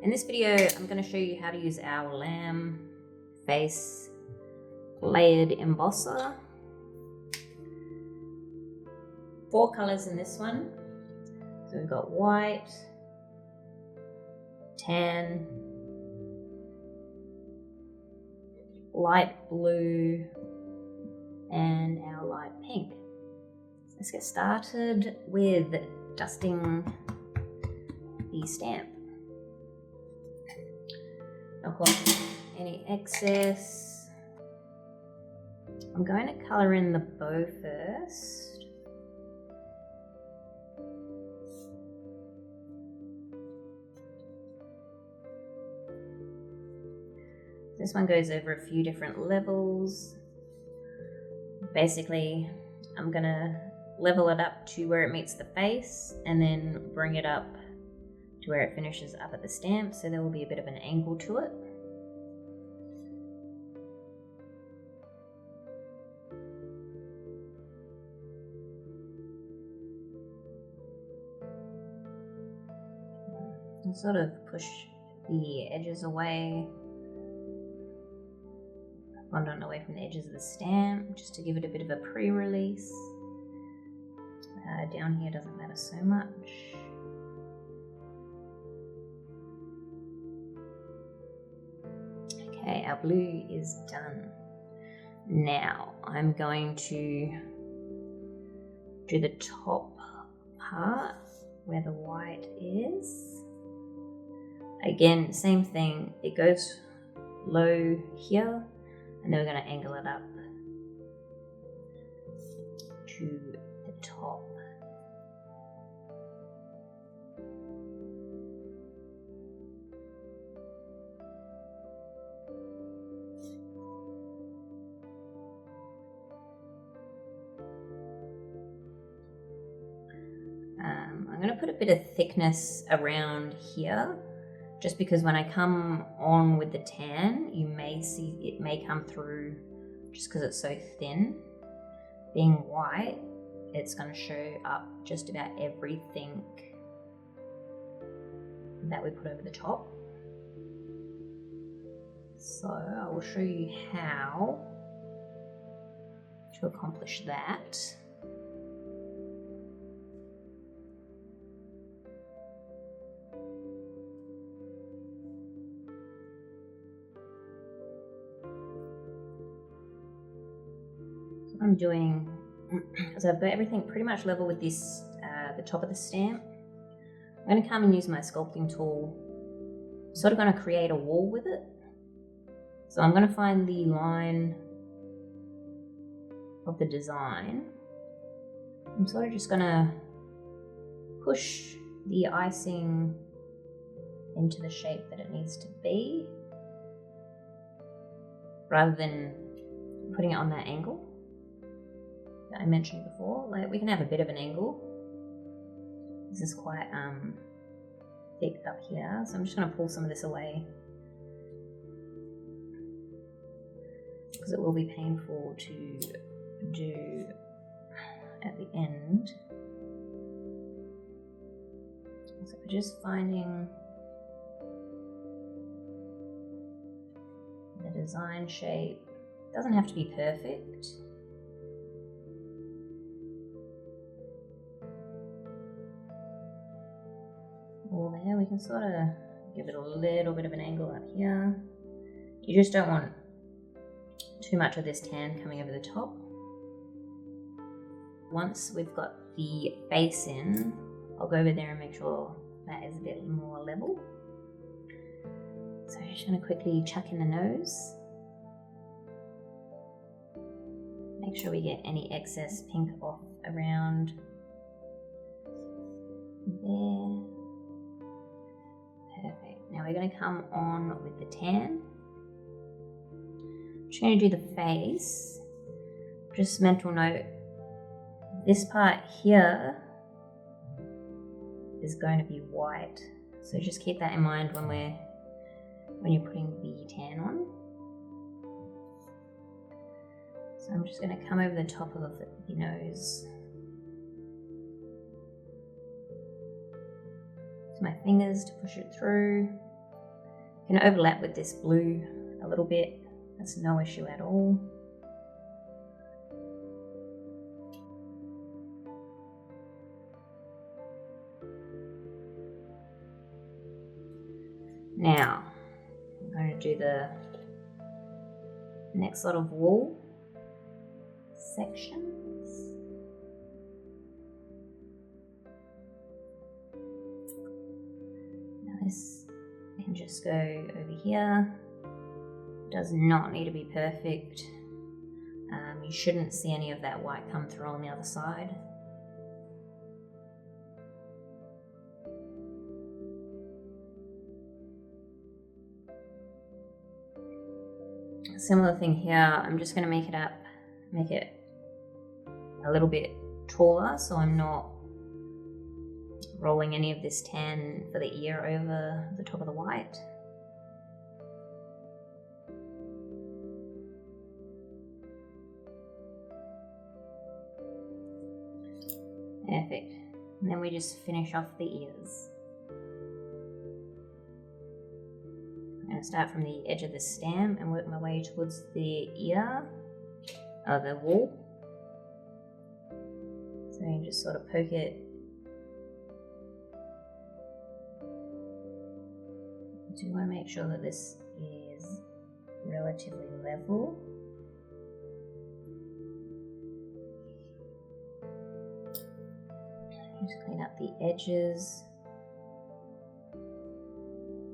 In this video, I'm going to show you how to use our lamb face layered embosser. 4 colors in this one. So we've got white, tan, light blue, and our light pink. So let's get started with dusting the stamp. Of course, any excess. I'm going to colour in the bow first. This one goes over a few different levels. Basically, I'm going to level it up to where it meets the face and then bring it up to where it finishes up at the stamp, so there will be a bit of an angle to it. And sort of push the edges away, fondant away from the edges of the stamp, just to give it a bit of a pre-release. Down here doesn't matter so much. Okay, our blue is done. Now I'm going to do the top part where the white is. Again, same thing, it goes low here, and then we're going to angle it up to the top. I'm going to put a bit of thickness around here, just because when I come on with the tan, you may see it may come through just because it's so thin. Being white, it's going to show up just about everything that we put over the top. So I will show you how to accomplish that. I'm doing, so I've got everything pretty much level with this, the top of the stamp. I'm going to come and use my sculpting tool. I'm sort of going to create a wall with it. So I'm going to find the line of the design. I'm sort of just going to push the icing into the shape that it needs to be, rather than putting it on that angle that I mentioned before. Like, we can have a bit of an angle. This is quite thick up here, so I'm just going to pull some of this away because it will be painful to do at the end. So we're just finding the design shape. It doesn't have to be perfect. Well, there we can sort of give it a little bit of an angle up here. You just don't want too much of this tan coming over the top. Once we've got the face in, I'll go over there and make sure that is a bit more level. So I'm just going to quickly chuck in the nose. Make sure we get any excess pink off around there. Perfect. Now we're going to come on with the tan. I'm just going to do the face. Just mental note, this part here is going to be white. So just keep that in mind when you're putting the tan on. So I'm just going to come over the top of the nose. my fingers to push it through. can overlap with this blue a little bit. That's no issue at all. Now, I'm going to do the next lot of wool sections. Now this can just go over here. Does not need to be perfect. You shouldn't see any of that white come through on the other side. Similar thing here, I'm just going to make it a little bit taller so I'm not rolling any of this tan for the ear over the top of the white. Perfect. And then we just finish off the ears. I'm going to start from the edge of the stem and work my way towards the ear, the wool. So you just sort of poke it. So you want to make sure that this is relatively level. Just clean up the edges.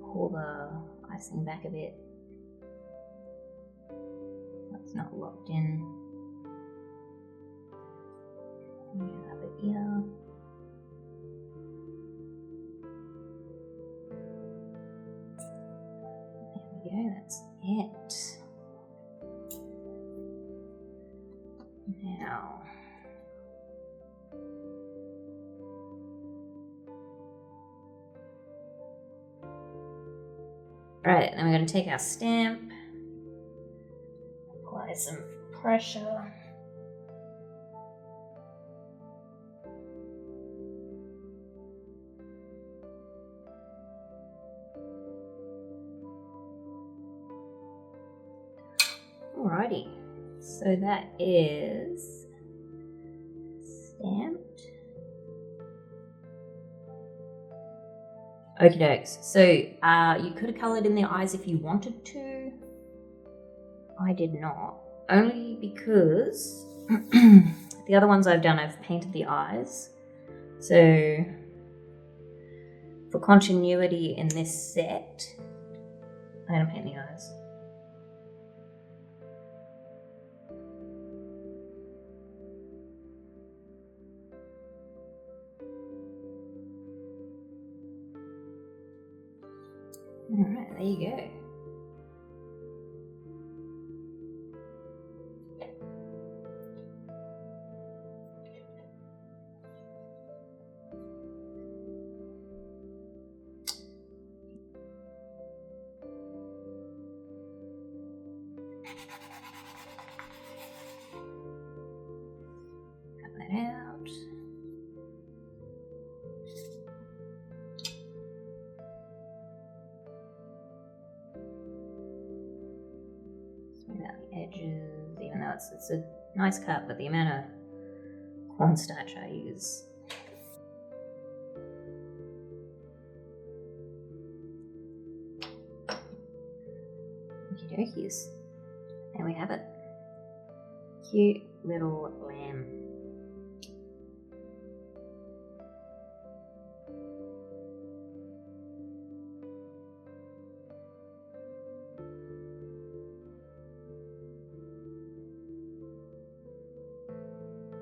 Pull the icing back a bit. That's not locked in. Over here. There we go, that's it. Now, right, then we're going to take our stamp, apply some pressure. Alrighty, so that is stamped. Okie dokes. So you could have coloured in the eyes if you wanted to. I did not. Only because the other ones I've done, I've painted the eyes. So for continuity in this set, I'm going to paint the eyes. Alright, there you go. Cut that out. Smooth out the edges, even though it's a nice cut, but the amount of cornstarch I use. Okie dokies. There we have it. Cute little lamb.